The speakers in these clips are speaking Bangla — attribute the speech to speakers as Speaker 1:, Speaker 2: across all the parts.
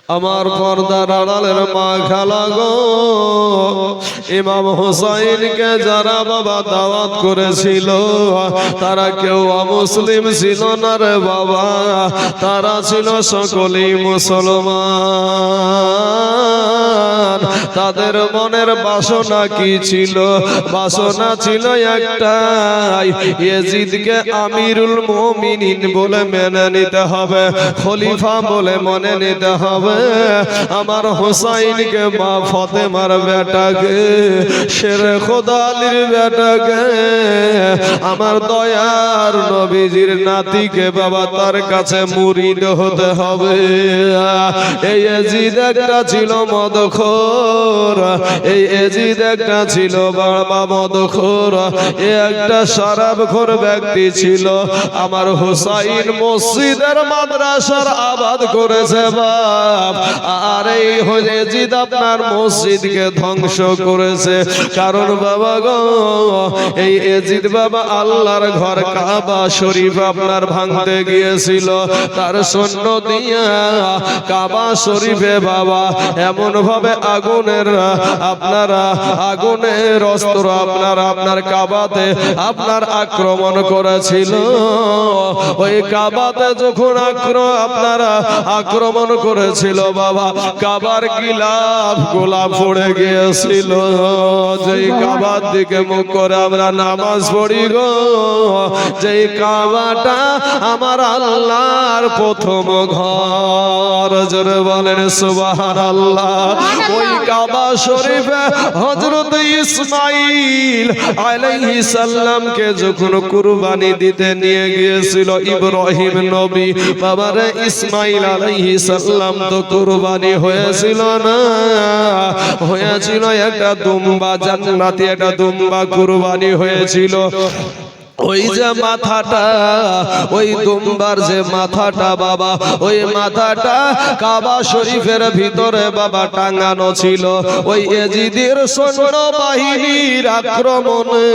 Speaker 1: আমার পর্দার আড়ালের মা খালা গো, ইমাম হুসাইনকে যারা বাবা দাওয়াত করেছিল তারা কেউ অমুসলিম ছিল না রে বাবা, তারা ছিল সকলেই মুসলমান। তাদের মনের বাসনা কি ছিল? বাসনা ছিল একটাই, ইয়াজিদকে আমিরুল মুমিনিন বলে মেনে নিতে হবে, খলিফা বলে মনে নিতে হবে। আমার হুসাইনকে মা ফাতেমার বেটাকে, শেরে খোদা আলীর বেটাকে, আমার দয়ার নবীজির নাতিকে বাবা তার কাছে মুরিদ হতে হবে। এই ইয়াজিদ একটা ছিল মদখোর, এই ইয়াজিদ একটা ছিল বাবা মদখোর, এই একটা শরাবখোর ব্যক্তি ছিল। আমার হুসাইন মসজিদের মাদ্রাসার আবাদ করেছে বাপ, আর এই ইয়াজিদ আপনার মসজিদকে ধ্বংস করেছে। কারণ বাবা গো, এই ইয়াজিদ বাবা আল্লাহর ঘর কাবা শরীফ আপনার ভাঙতে গিয়েছিল, তার সৈন্য দিয়া কাবা শরীফে বাবা এমন ভাবে আগুনের অস্ত্র আপনার কাবাতে আপনার আক্রমণ করেছিল। ওই কাবাতে যখন আপনারা আক্রমণ করেছিল বাবা, কাবার গিলাফ গোলাপ পড়ে গিয়েছিল। যেই কাবার দিকে মুখ করে আমরা নামাজ পড়ি গো, যেই কাবাটা আমার আল্লাহর প্রথম ঘর, জোরে বলেন সুবহানাল্লাহ। ওই কাবা শরীফে হযরত ইসমাঈল আলাইহিস সালামকে যখন কুরবানি দিতে নিয়ে গিয়েছিল ইব্রাহিম নবী, বাবারে ইসমাঈল আলাইহিস সালাম তো কুরবানি হয়েছিল না, হয়েছিল একটা দুম্বা, জান্নাতি একটা দুম্বা কুরবানি হয়েছিল। ওই যে মাথাটা, ওই দুম্বার যে মাথাটা বাবা, ওই মাথাটা কাবা শরীফের ভিতরে বাবা টাঙানো ছিল। ওই ইয়াজিদের সৈন্য বাহিনীর আক্রমণে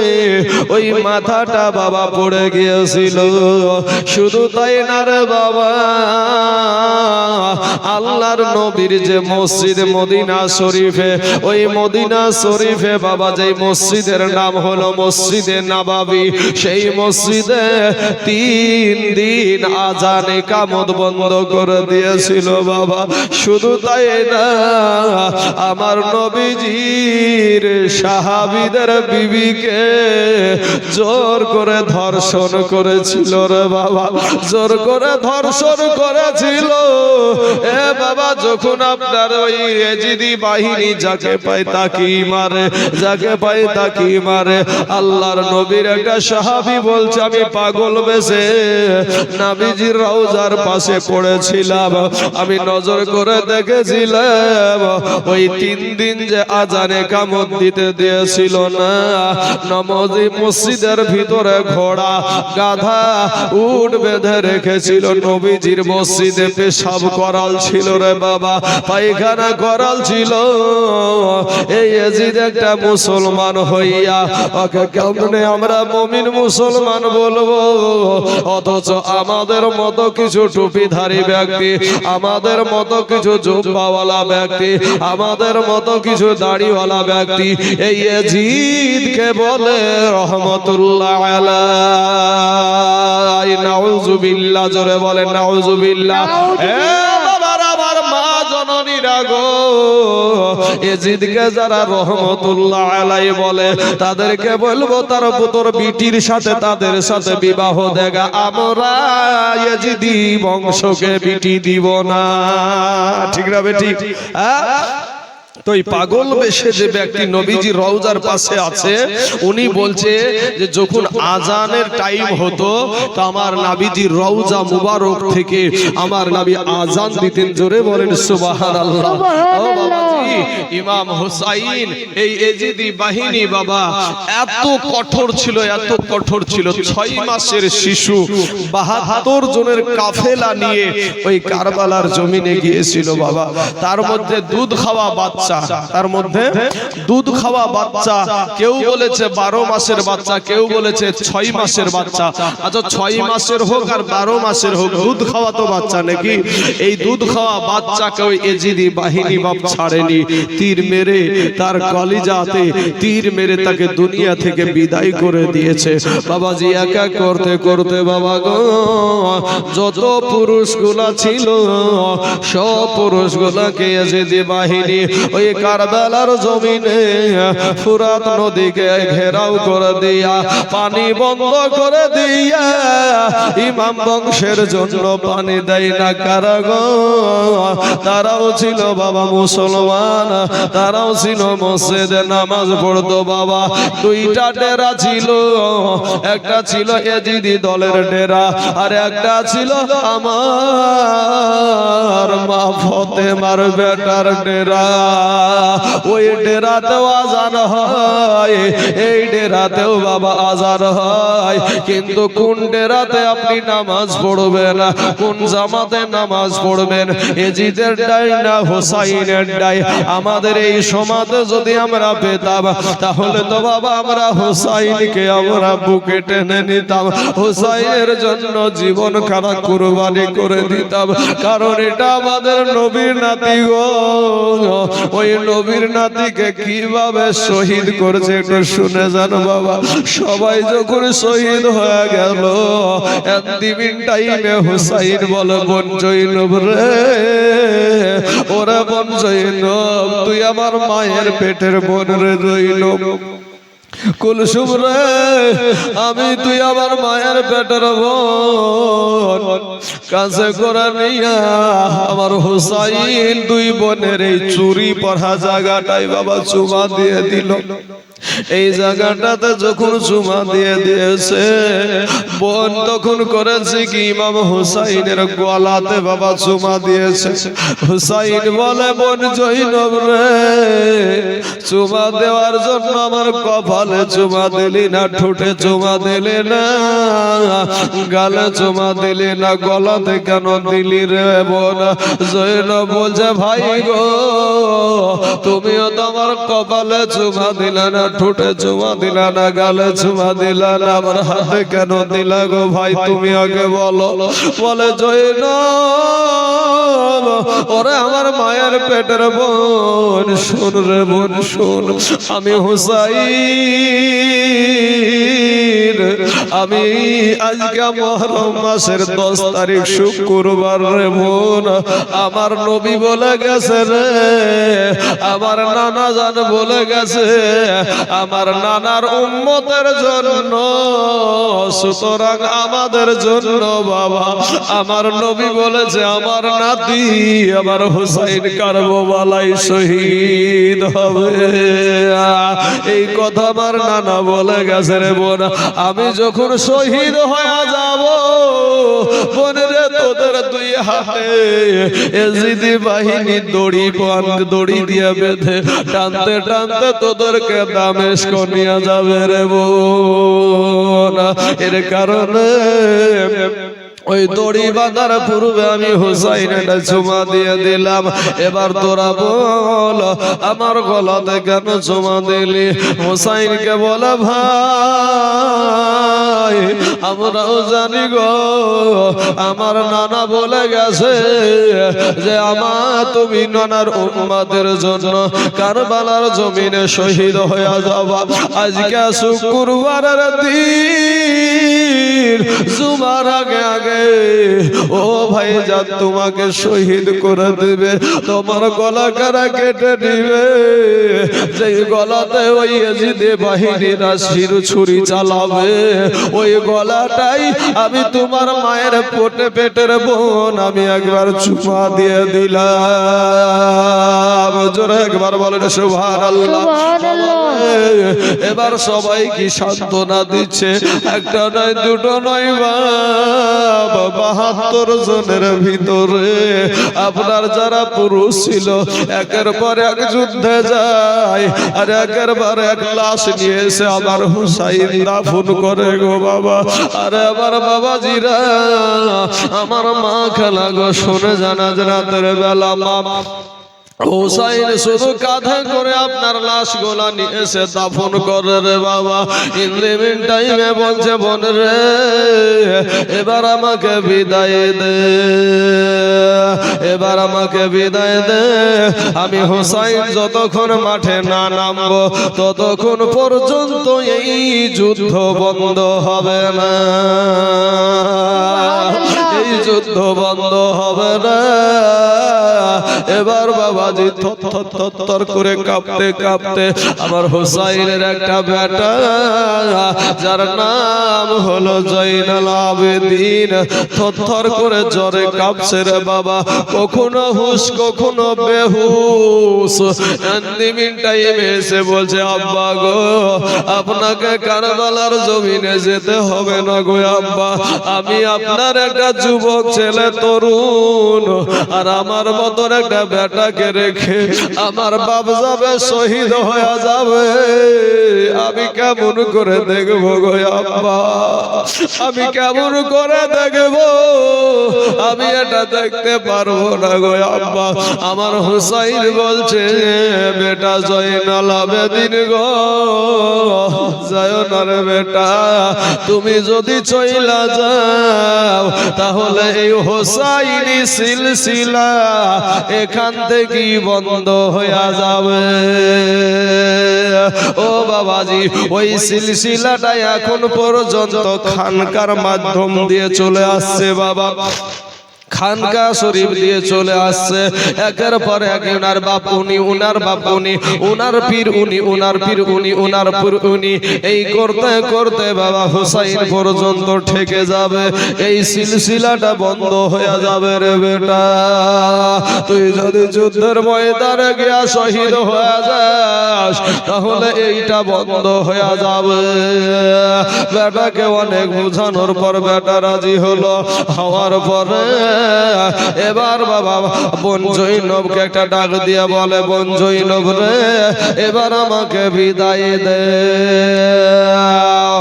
Speaker 1: ওই মাথাটা বাবা পড়ে গিয়েছিল। শুধু তাই না রে বাবা, আল্লাহর নবীর যে মসজিদ মদিনা শরীফে, ওই মদিনা শরীফে বাবা যে মসজিদের নাম হলো মসজিদে নববী, সেই মসজিদে 3 দিন আজান ইকামত বন্ধ করে দিয়েছিল বাবা। শুধু তাই না, আমার নবীজির সাহাবীদের বিবিকে জোর করে ধর্ষণ করেছিল রে বাবা, জোর করে ধর্ষণ করেছিল। এ বাবা, যখন আপনার ওই ইয়াজিদি বাহিনী যাকে পায় তাকেই মারে, যাকে পায় তাকেই মারে। আল্লাহর নবীর একটা সাহাবী বলছে, আমি পাগল বেশে নবীজির রওজার পাশে পড়েছিলাম, আমি নজর করে দেখেছিলাম ওই 3 দিন যে আজানে কামত দিতে দিয়েছিল না, নমাজি মসজিদের ভিতরে ঘোড়া গাধা উট বেঁধে রেখেছিল। নবীজির মসজিদে পেশাব করাল ছিল রে বাবা, পায়খানা করাল ছিল। এই ইয়াজিদ একটা মুসলমান হইয়া ওকে কেমনে আমরা মুমিন মুসলমান বলবো? অথচ আমাদের মতো কিছু টুপিধারী ব্যক্তি, আমাদের মতো কিছু জুব্বাওয়ালা ব্যক্তি, আমাদের মতো কিছু দাড়িওয়ালা ব্যক্তি এই ইয়াজিদকে বলে রহমতুল্লাহ আলাইহি। নাউযুবিল্লাহ, জোরে বলেন নাউযুবিল্লাহ। ইয়াজিদকে যারা রহমতুল্লাহ আলাইহি বলে, তাদেরকে বলবো তার পুত্র বিটির সাথে তাদের সাথে বিবাহ দেগা, আমরা ইয়াজিদি বংশকে বিটি দিব না। ঠিক না বেটি? তো এই পাগল বেশে যে ব্যক্তি নবীজি রওজার পাশে আছে, উনি বলছে যে যখন আজানের টাইম হতো তো আমার নবীজি রওজা মুবারক থেকে আমার নবী আজান দিতেন। জোরে বলেন সুবহানাল্লাহ। ও বাবাজি, ইমাম হুসাইন এই ইয়াজিদি বাহিনী বাবা এত কঠোর ছিল, এত কঠোর ছিল, 6 মাসের শিশু 72 জনের কাফেলা নিয়ে ওই কারবালার জমিনে গিয়েছিল বাবা। তার মধ্যে দুধ খাওয়া বাচ্চা বাচ্চা, তার মধ্যে দুধ খাওয়া বাচ্চা, কেউ বলেছে 12 মাসের বাচ্চা, কেউ বলেছে 6 মাসের বাচ্চা। আচ্ছা 6 মাসের হোক আর 12 মাসের হোক, দুধ খাওয়া তো বাচ্চা নাকি? এই দুধ খাওয়া বাচ্চাকে ওই এজিদি বাহিনী বাপ ছাড়েনি, তীর মেরে তার কলিজাতে তীর মেরে তাকে দুনিয়া থেকে বিদায় করে দিয়েছে। বাবাজি একা করতে করতে বাবা গো যত পুরুষগুলা ছিল সব পুরুষগুলাকে এজিদি বাহিনী ওই কারবালার জমিনে ফুরাত নদীকে ঘেরাও করে দিয়া পানি বন্ধ করে দিয়া ইমাম বংশের জন্য পানি দেয় না কারা গো? তারাও ছিল বাবা মুসলমান, তারাও ছিল মসজিদে নামাজ পড়তো বাবা। দুইটা ডেরা ছিল, একটা ছিল এজিদি দলের ডেরা আর একটা ছিল আমার মা ফতেমার বেটার ডেরা। ওই ডেরাতেও আজান হয়, এই ডেরাতেও বাবা আজান হয়, কিন্তু কোন ডেরাতে আপনি নামাজ পড়বেন, কোন জামাতে নামাজ পড়বেন, এজিদের ডাই না হোসাইনের ডাই? আমাদের এই সমাজে যদি আমরা পেতাম তাহলে তো বাবা আমরা হোসাইনকে আমরা বুকে টেনে নিতাম, হোসাইনের জন্য জীবন খানা কুরবানি করে দিতাম, কারণ এটা আমাদের নবীর নাতি গো। ওই নবীর নাতিকে কিভাবে শহীদ করেছে একটু শুনে যান বাবা। সবাই যখন শহীদ হয়ে গেল এন্দিমিন টাইমে হুসাইন বলে বোন জৈনব রে, ওরে বোন জৈনব তুই আমার মায়ের পেটের বোন রে জৈনব, কুলসুম রে আমি তুই আমার মায়ের পেটের বোন, কাছে করে নিয়া আমার হুসাইন দুই বোনের এই চুরি পড়া জায়গাটাই বাবা চুমা দিয়ে দিল। এই জায়গাটাতে যখন চুমা দিয়ে দিয়েছে বোন তখন করেছে কি ইমাম হুসাইনের গলাতে বাবা চুমা দিয়েছে। হুসাইন বলে বোন জৈনব রে চুমা দেওয়ার জন্য আমার কপালে চুমা দিলি না, ঠোঁটে চুমা দিলি না, গালে চুমা দিলি না, গলাতে কেন দিলি রে বোন? জৈনব বলছে ভাই গো তুমিও তো আমার কপালে চুমা দিলা না, ঠোঁটে চুমা দিলা না, গালে চুমা দিলা না, আমার হাতে কেন দিলা গো ভাই তুমি আগে বলো। বলে জৈনব ওরে আমার মায়ের পেটের বোন শোন রে বোন শোন, আমি হুসাইন, আমি আজকে মুহররম মাসের 10 তারিখ শুক্রবার রে বোন, আমার নবী বলে গেছে রে, আমার নানা জান বলে গেছে আমার নানার উম্মতের জন্য, সুতরাং আমাদের জন্য বাবা আমার নবী বলেছে আমার নাতি আমার হুসাইন কারবালায় শহীদ হবে। এই কথা আমার নানা বলে গেছে রে বোন, আমি যখন শহীদ হয়ে যাব বোনেরে তোদের দুই হাতে এজিদি বাহিনী দড়ি দিয়ে বেঁধে টানতে টানতে তোদেরকে দামেস্ক নিয়ে যাবে রে বোন। এর কারণে ওই দড়ি বাঁধার পূর্বে আমি হুসাইনটা চুমা দিয়ে দিলাম। এবার তোরা বল আমার গলাতে কেন চুমা দিলি? হুসাইনকে বলে ভাই আমরাও জানি গো আমার নানা বলে গেছে যে তুমি নানার উম্মতের জন্য কারবালার জমিনে শহীদ হয়ে যাবা। আজকে শুক্রবারের দিন জুমার আগে আগে ও ভাই যা তোমাকে শহীদ করে দেবে, তোমার গলা কারা কেটে দিবে, যে গলাতে ওই এজিদে বাহিনীরা শির ছুরি চালাবে, ওই গলাটাই আমি তোমার মায়ের পেটের বোন আমি একবার চুমা দিয়ে দিলাম। জোরে একবার বলেন সুবহানাল্লাহ। এবার সবাই কি সান্ত্বনা দিচ্ছে, একটা নয় দুটো নয় বাবা 72 জনের ভিতরে আপনার যারা পুরুষ ছিল একের পর এক যুদ্ধে যায় আর একের পর এক লাশ নিয়ে এসে আবার হুসাইন দাফন করে গো বাবা। আরে আমার বাবাজিরা আমার মা খেলা গো শুনে জানা রাতের বেলা মা হুসাইন শুধু কাঁধে করে আপনার লাশ গোলা নিয়ে এসে দাফন করে রে বাবা। ইন দ্য মিন টাইমে বলছে বোন রে এবার আমাকে বিদায় দে, এবার আমাকে বিদায় দে। আমি হুসাইন যতক্ষণ মাঠে না নামবো ততক্ষণ পর্যন্ত এই যুদ্ধ বন্ধ হবে না, এই যুদ্ধ বন্ধ হবে না। এবার বাবাজি থর করে কাঁপতে কাঁপতে আমার হুসাইনের একটা বেটা যার নাম হলো জয়নাল আবেদিন থর করে জ্বরে কাঁপছে রে বাবা, কখনো হুশ কখনো বেহুশ। এন্দিমিন টাইমে এসে বলছে আব্বা গো আপনাকে কারবালার জমিনে যেতে হবে না গো আব্বা, আমি আপনার একটা যুবক ছেলে তরুণ আর আমার মতন একটা বেটাকে রেখে আমার বাপ যাবে শহীদ হয়ে যাবে, আমি কেমন করে দেখবো গো আব্বা, আমি কেমন করে দেখবো, আমি এটা দেখতে পারবো না গো আব্বা। আমার হুসাইন বলছে বেটা জয়নাল আবেদিন গো যায় না রে বেটা, তুমি যদি চইলা যাও তাহলে এই হুসাইনি সিলসিলা এখান থেকে বন্ধ হয়ে যাবে। ও বাবাজি ওই সিলসিলাটা এখন পর্যন্ত খানকার মাধ্যম দিয়ে চলে আসছে বাবা, খানকা শরীফ দিয়ে চলে আসছে একের পর এক। উনার বাপ উনি, উনার বাপ উনি, উনার পীর উনি, উনার পীর উনি, উনার পীর উনি, এই করতে করতে বাবা হুসাইন পর্যন্ত ঠেকে যাবে, এই সিলসিলাটা বন্ধ হয়ে যাবে রে বেটা। তুই যদি যুদ্ধের ময়দানে গিয়া শহীদ হয়ে যাস তাহলে এইটা বন্ধ হয়ে যাবে। বেটাকে অনেক বোঝানোর পর বেটা রাজি হলো, হওয়ার পরে এবার বাবা বোন জৈনবকে একটা ডাক দিয়া বলে বোন জৈনব রে এবার আমাকে বিদায় দে।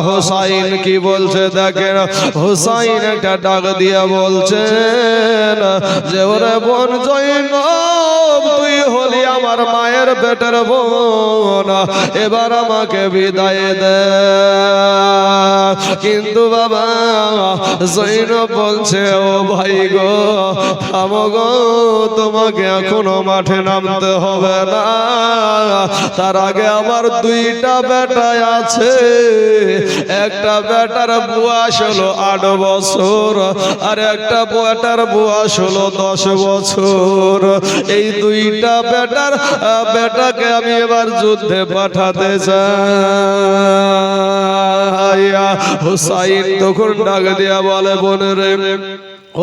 Speaker 1: হুসাইন কি বলছে দেখেন, হুসাইন একটা ডাক দিয়া বলছেন যে ওরে বোন জৈনব তুই হলি আমার মায়ের পেটের বোন, এবার আমাকে বিদায় দে। কিন্তু বাবা জৈনব বলছে ও ভাই গো থামো গো, তোমাকে এখনো মাঠে নামতে হবে না, তার আগে আমার দুইটা বেটা আছে, একটা বেটার বয়স হলো 8 বছর আর একটা বেটার বয়স হলো 10 বছর। এই দুইটা বেটাকে আমি এবার যুদ্ধে পাঠাতে চাই। হুসাইন তখন ডাক দিয়া বলে বোন রে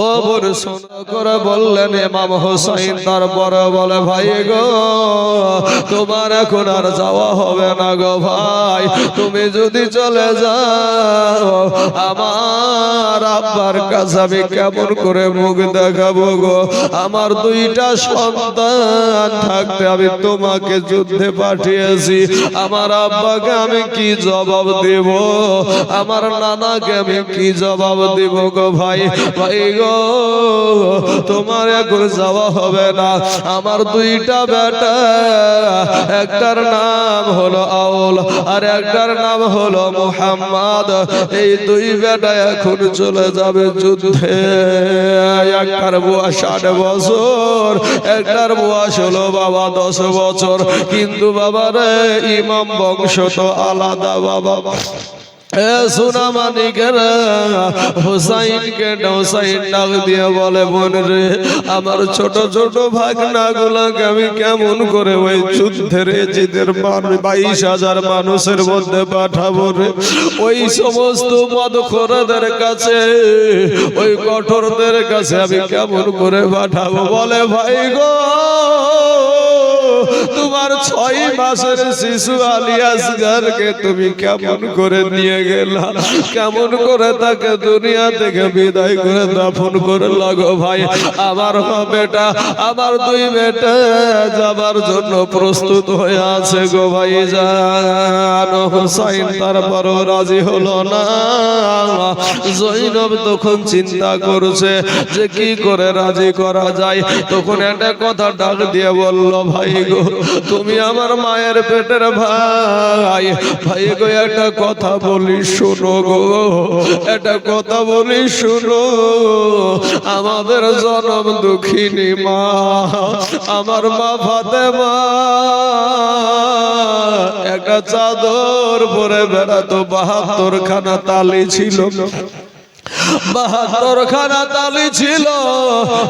Speaker 1: ও বোন শোনো করে বললেন ইমাম হুসাইন তারপরে বলে ভাই গো তোমার এখন আর যাওয়া হবে না গো ভাই, তুমি যদি চলে যাও আমার আব্বার কাছে আমি কেমন করে মুখ দেখাবো গো, আমার দুইটা সন্তান থাকতে আমি তোমাকে যুদ্ধে পাঠিয়েছি, আমার আব্বাকে আমি কি জবাব দেব, আমার নানাকে আমি কি জবাব দেব গো ভাই। ভাই গো তোমার এখন যাওয়া হবে না, আমার দুইটা বেটা একটার নাম হলো আউল আর একটার নাম হলো মুহাম্মদ, এই দুই বেটা এখন চলে যাবে যুদ্ধে। একটার বয়স 8 বছর, একটার বয়স হলো বাবা 10 বছর, কিন্তু বাবা রে ইমাম বংশ তো আলাদা বাবা। সোনা মানিকেরা হুসাইনকে হুসাইন ডাক দিয়ে বলে বোন রে আমার ছোট ছোট ভাগনা গুলাকে আমি কেমন করে ওই যুদ্ধের জিদের 22,000 মানুষের মধ্যে পাঠাবো রে, ওই সমস্ত মদখোরদের কাছে ওই কঠোরদের কাছে আমি কেমন করে পাঠাবো। বলে ভাই গো তোমার 6 মাসের শিশু আলী আসগরকে তুমি কেমন করে নিয়ে গেলা, কেমন করে তাকে দুনিয়া থেকে বিদায় করে দাফন করে লাগো ভাই। আমার বেটা, আমার 2 বেটা যাবার জন্য প্রস্তুত হয়ে আছে গো ভাই জান। হুসাইন তারপরও রাজি হলো না। জৈনব তখন চিন্তা করছে যে কি করে রাজি করা যায়। তখন একটা কথা ডাক দিয়ে বলল, ভাই গো তুমি আমার মায়ের পেটের ভাই, ভাই গো একটা কথা বলি শোনো গো, একটা কথা বলি শোনো। আমাদের জনম দুঃখিনী মা, আমার মা ফাতেমা একটা চাদর পরে বেড়াতো, 72 খানা তালি ছিল, 72 খানা তালি ছিল।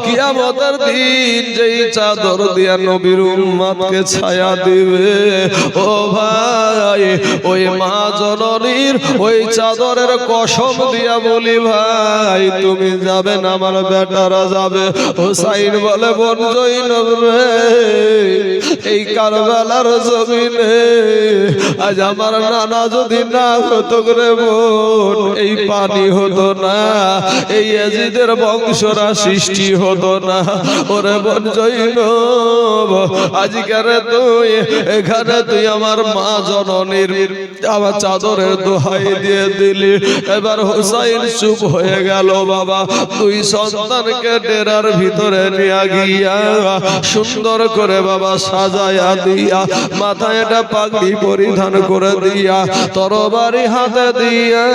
Speaker 1: কিয়ামতের দিন যেই চাদর দিয়া নবীর উম্মতকে ছায়া দিবে, ও ভাই ওই মা জননীর ওই চাদরের কসম দিয়া বলি ভাই তুমি যাবে না, আমার বেটারা যাবে। হুসাইন বলে, বোন জৈনব রে, এই কারবালার জমিনে আজ আমার নানা যদি না হতো রে বোন, এই পানি হতো না, এই ইয়াজিদের বংশরা সৃষ্টি হতো না। ওরে বোন জৈনব, আজকের তুই এখানে তুই আমার মা জননীর আমার চাদরের দোহাই দিয়ে দিলি। এবার হুসাইন চুপ হয়ে গেল। বাবা 2 সন্তানকে ডেরার ভিতরে নিয়ে গিয়া সুন্দর করে বাবা সাজায়া দিয়া, মাথায় একটা পাগড়ি পরিধান করে দিয়া, তরবারি হাতে দিয়া,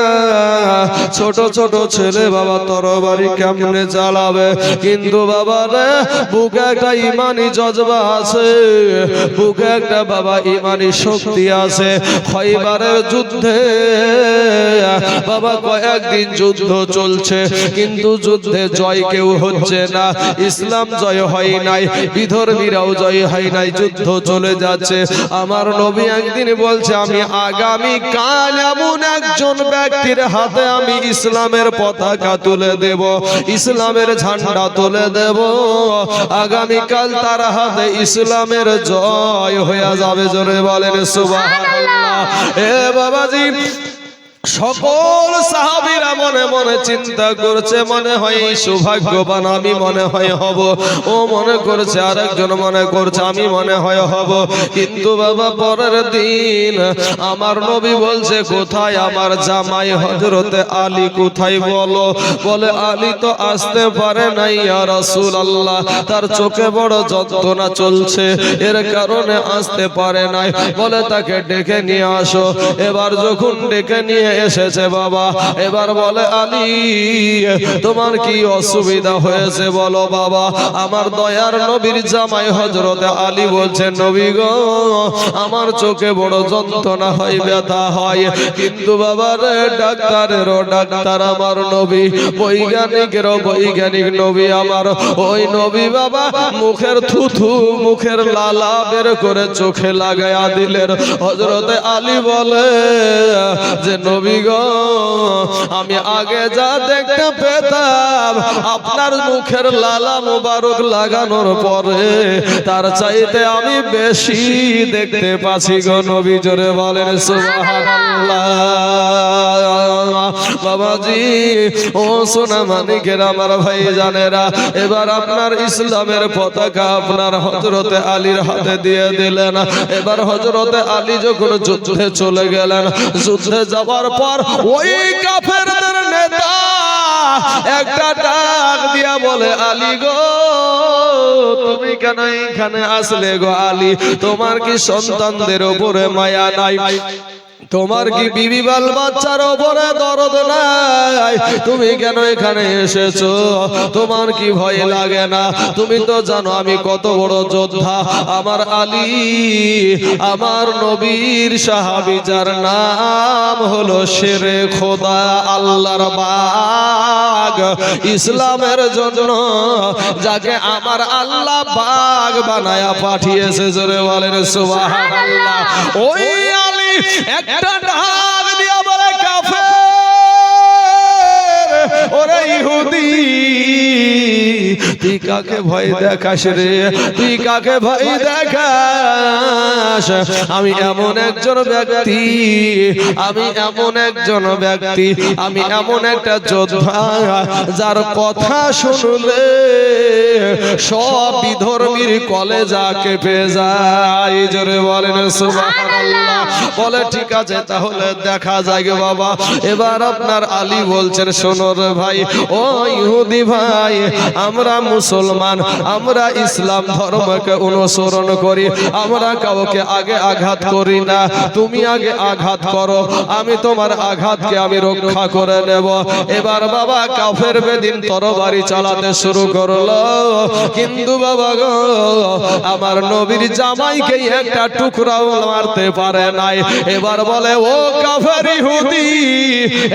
Speaker 1: ছোট ছোট ছেলে বাবা তরবারি কেমনে চালাবে, কিন্তু বাবা রে বুকে একটা ইমানি জজবা আছে, বুকে একটা বাবা ইমানি শক্তি আছে। খয়বারের যুদ্ধে বাবা কয়েকদিন যুদ্ধ চলছে, কিন্তু যুদ্ধে জয় কেউ হচ্ছে না, ইসলাম জয় হয় নাই, বিধর্মীরাও জয় হয় নাই, যুদ্ধ চলে যাচ্ছে। আমার নবী একদিন বলছে, আমি আগামী কাল এমন একজন ব্যক্তির হাতে আমি ইসলামের পতাকা তুলে দেব, ইসলামের ঝান্ডা তুলে দেব, আগামীকাল তার হাতে ইসলামের জয় হয়ে যাবে। জোরে বলেন সুবহানাল্লাহ। এ বাবাজি, সকল সাহাবীরা মনে মনে চিন্তা করছে, মনে হয় সৌভাগ্যবান আমি মনে হয় হব, ও মনে করছে, আরেকজন মনে করছে আমি মনে হয় হব। কিন্তু বাবা পরের দিন আমার নবী বলছে, কোথায় আমার জামাই হযরতে আলী, কোথায় বলো? বলে, আলী তো আসতে পারে নাই ইয়া রাসূলুল্লাহ, তার চোখে বড় যন্ত্রণা চলছে, এর কারণে আসতে পারে নাই। বলে তাকে ডেকে নিয়ে আসো। এবার যখন ডেকে নিয়ে এসেছে বাবা, এবার বলে, আলী তোমার কি অসুবিধা হয়েছে বলো বাবা। আমার দয়ার নবীর জামাই হযরতে আলী বলছে, নবী গো আমার চোখে বড় যন্ত্রণা হয়, ব্যথা হয়, কিন্তু বাবা রে ডাক্তারেরও ডাক্তার আমার নবী, বৈজ্ঞানিকেরও বৈজ্ঞানিক নবী আমার, ওই নবী বাবা মুখের থুথু, মুখের লালা বের করে চোখে লাগায়া দিলেন। হযরতে আলী বলে যে, নবী গো আমি আগে যা দেখতে পেতাম আপনার মুখের লালা মোবারক লাগানোর পরে, তার চাইতে আমি বেশি দেখতে পাচ্ছি গো নবী। জোরে বলেন সুবহানাল্লাহ। বাবাজি, ও সোনা মানিকের আমার ভাই জানেরা, এবার আপনার ইসলামের পতাকা আপনার হযরতে আলীর হাতে দিয়ে দিলেন। এবার হযরতে আলী যখন যুদ্ধে চলে গেলেন, যুদ্ধে যাওয়ার পর ওই কাফেরদের নেতা একটা ডাক দিয়া বলে, আলী গো তুমি কেন এখানে আসলে গো আলী? তোমার কি সন্তানদের উপরে মায়া নাই? তোমার কি বিবি বাল বাচ্চার উপরে দরদ নাই? তুমি কেন এখানে এসেছো? তোমার কি ভয় লাগে না? তুমি তো জানো আমি কত বড় যোদ্ধা। আমার আলী আমার নবীর সাহাবী, যার নাম হলো শেরে খোদা, আল্লাহর বাগ, ইসলামের জন্য যাকে আমার আল্লাহ বাগ বানায়া পাঠিয়েছে। জোরে বলেন সুবহানাল্লাহ। ওই আলী একটা ডাক দিয়া বলে, কাফের ওরে ইহুদি তুই কাকে ভয় দেখাস রে, তুই কাকে ভয় দেখাস? আমি এমন একজন ব্যক্তি, আমি এমন একজন ব্যক্তি, আমি এমন একটা যোদ্ধা যার কথা শুনলে সব বিধর্মীর কলেজা কেঁপে যায়। জোরে বলেন সুবহানাল্লাহ। বলে ঠিক আছে তাহলে দেখা যায় গে বাবা। এবার আপনার আলী বলছেন শোনো রে ভাই, ও ইহুদি ভাই, আমরা মুসলমান, আমরা ইসলাম ধর্মকে অনুসরণ করি, আমরা কাউকে আগে আঘাত করি না। তুমি আগে আঘাত করো, আমি তোমার আঘাতকে আমি রক্ষা করে নেব। এবার বাবা কাফের বেদিন তরবারি চালাতে শুরু করলো, কিন্তু বাবা গো আমার নবীর জামাইকে একটা টুকরাও মারতে পারে নাই। এবার বলে ও কাফের ইহুদি,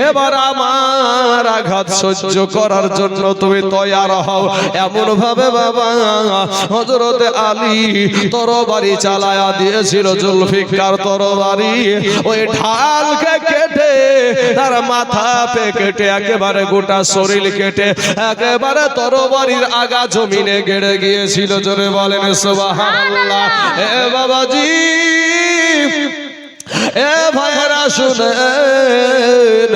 Speaker 1: এবার আমার আঘাত সহ্য করার জন্য তুমি তৈয়ার হও। এমন ভাবে বাবা হযরত আলী তরবারি চালায়া দিয়েছিল, জুলফিকার তরবারি ওই ঢালকে কেটে তার মাথা পে কেটে একেবারে গোটা শরীর কেটে একেবারে তরবারির আগা জমিনে গেড়ে গিয়েছিল। জোরে বলেন সুবহানাল্লাহ। এ বাবাজি, এ ভাইরা শুনেন,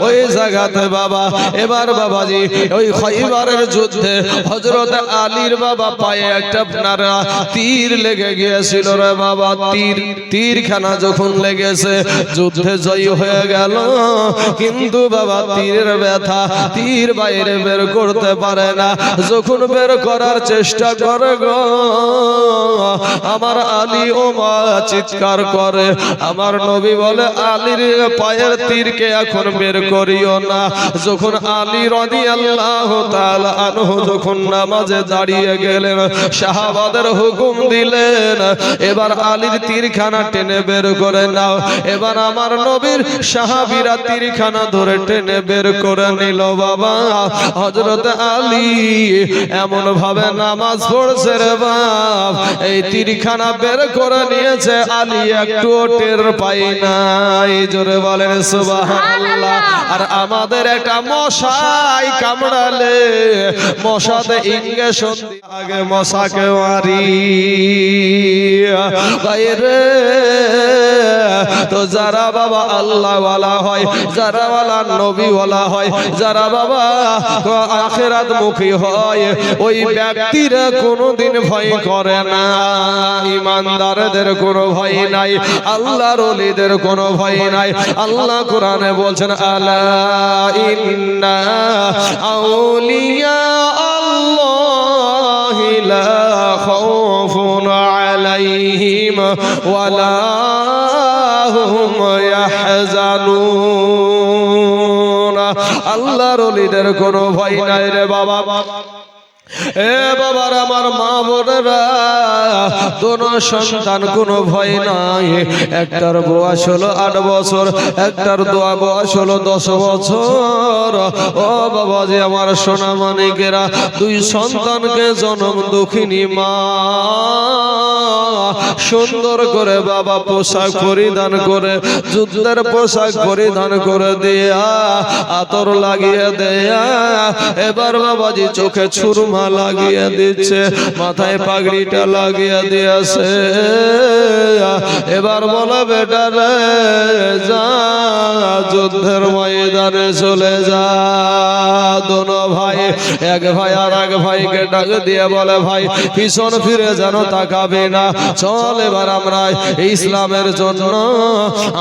Speaker 1: ওই জায়গাতে বাবা এবার বাবাজি ওই খৈবরের যুদ্ধে হযরত আলীর বাবা পায়ে একটা আপনার তীর লেগে গিয়েছিল রে বাবা। তীরখানা যখন লেগেছে যুদ্ধে জয়ী হয়ে গেল, কিন্তু বাবা তীরের ব্যথা তীর বাইরে বের করতে পারে না। যখন বের করার চেষ্টা করে গো আমার আলী ও মা চিৎকার করে। আমার নবী বলে আলীর পায়ের তীরকে এখন বের করিও না। যখন আলী রাদিয়াল্লাহু তাআলা আনহু যখন নামাজে দাঁড়িয়ে গেলেন, সাহাবাদের হুকুম দিলেন এবার আলীর তীরখানা টেনে বের করে নাও। এবার আমার নবীর সাহাবীরা তীরখানা ধরে টেনে বের করে নিল বাবা। হযরত আলী এমন ভাবে নামাজ পড়ছে রে বাপ, এই তীরখানা বের করে নিয়েছে, আলী একটু টের পাই নাই। জোরে বলেন সুবহানাল্লাহ। আর আমাদের একটা মশাই কামড়ালে মশাতে ইনজেকশন আগে মশাকে মারি বাইরে। তো যারা বাবা আল্লাহ ওয়ালা হয়, যারা ওয়ালা নবী ওয়ালা হয়, যারা বাবা আখিরাত মুখী হয়, ওই ব্যক্তিরা কোনোদিন ভয় করে না। ইমানদারদের কোনো ভয় নাই, আল্লাহর ওলিদের কোনো ভয় নাই। আল্লাহ কোরআনে বলছেন আলা ইন্না আউলিয়া আল্লাহি লা খাউফুন আলাইহিম ওয়ালা হুম ইয়াহজানুন। আল্লাহর ওলিদের কোনো ভয় নাই রে বাবা। এ বাবার আমার মা বোনেরা, দোনো সন্তান কোনো ভয় নাই। একটার বয়স হলো 8 বছর, একটার বয়স হলো 10 বছর। ও বাবা যে আমার সোনা মানিকেরা, 2 সন্তানকে জন্ম দুঃখিনী মা সুন্দর করে বাবা পোশাক পরিধান করে, যুদ্ধের পোশাক পরিধান করে দেয়া, আতর লাগিয়ে দেয়া, এবার বাবাজি চোখে ছুরমা লাগিয়ে দিচ্ছে, মাথায় পাগড়িটা লাগিয়ে দিয়েছে। এবার বলো বেটা রে যা যুদ্ধের ময়দানে চলে যা। দোনো ভাই, এক ভাই আর এক ভাইকে ডাক দিয়ে বলে ভাই পিছন ফিরে যেন তাকাবে না, চল এবার আমরা ইসলামের জন্য,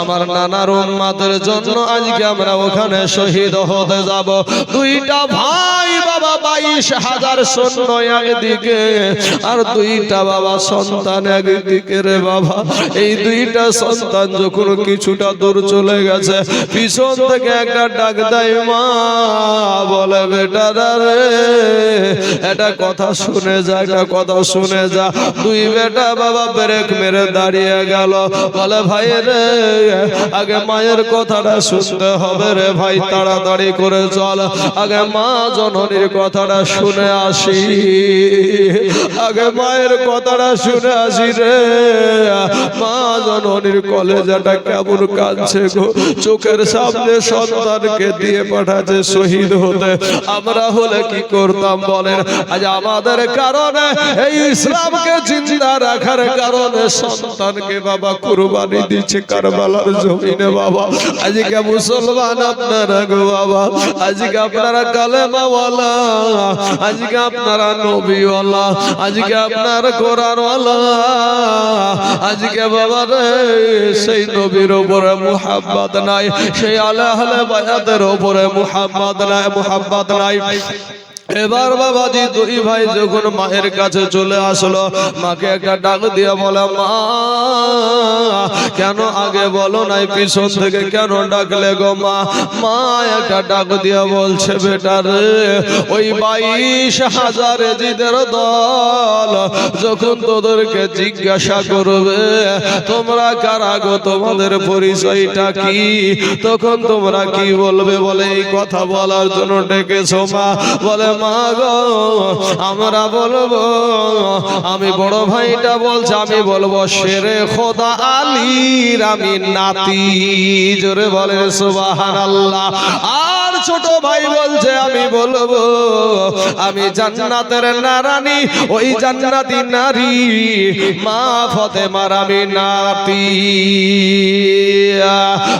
Speaker 1: আমার নানার উম্মতের জন্য আজকে আমরা ওখানে শহীদ হতে যাব। 2টা ভাই বাবা 22,000 সৈন্য একদিকে, আর 2টা বাবা সন্তান একদিকে রে বাবা। এই 2টা সন্তান যখন কিছুটা দূর চলে গেছে, পিছন থেকে একটা ডাক দেয় মা, বলে বেটা রে এটা কথা শুনে যা, এটা কথা শুনে যা। 2 বেটা বাবা ব্রেক মেরে দাঁড়িয়ে গেল, বলে ভাই রে আগে মায়ের কথাটা শুনতে হবে রে ভাই, তাড়াতাড়ি করে চল, আগে মা জননীর কথাটা শুনে আসি। আগে মায়ের কথাটা শুনে আসি রে। মা জননীর কলেজাটা কেমন কাঁদছে গো, চোখের সামনে সন্তানকে দিয়ে পাঠাচ্ছে শহীদ হতে। আমরা হলে কি করতাম বলেন? আজ আমাদের কারণে এই ইসলামকে জিন্দা রাখার কারণে সন্তানকে বাবা কুরবানি দিচ্ছে কারবালার জমিনে বাবা। আজকে মুসলমান আপনারা গো বাবা, আজকে আপনারা কালেমাওয়ালা, আজকে আপনারা নবীওয়ালা, আজকে আপনার কোরআনওয়ালা, আজকে বাবা রে সেই নবীর উপরে মুহাব্বত নাই, সেই আহলে বায়াতের উপরে মুহাব্বত নাই। এবার বাবাজি দুই ভাই যখন মায়ের কাছে চলে আসলো, মাকে একটা ডাক দিয়ে বলে, মা কেন আগে বলো নাই, পিছন থেকে কেন ডাকলে গো মা? মা একটা ডাক দিয়ে বলছে, বেটা রে ওই 22,000 এজিদের দল যখন তোদেরকে জিজ্ঞাসা করবে তোমরা কারা গো, তোমাদের পরিচয়টা কি, তখন তোমরা কি বলবে? বলে এই কথা বলার জন্য ডেকেছো মা? বলে মা গো আমরা বলবো, আমি বড় ভাইটা বলছে আমি বলবো শেরে খোদা আলীর আমি নাতি। জোরে বলে সুবহানাল্লাহ। আর ছোট ভাই বলছে আমি বলবো আমি জান্নাতের নারানী, ওই জান্নাতি নারী মা ফাতেমার আমি নাতি।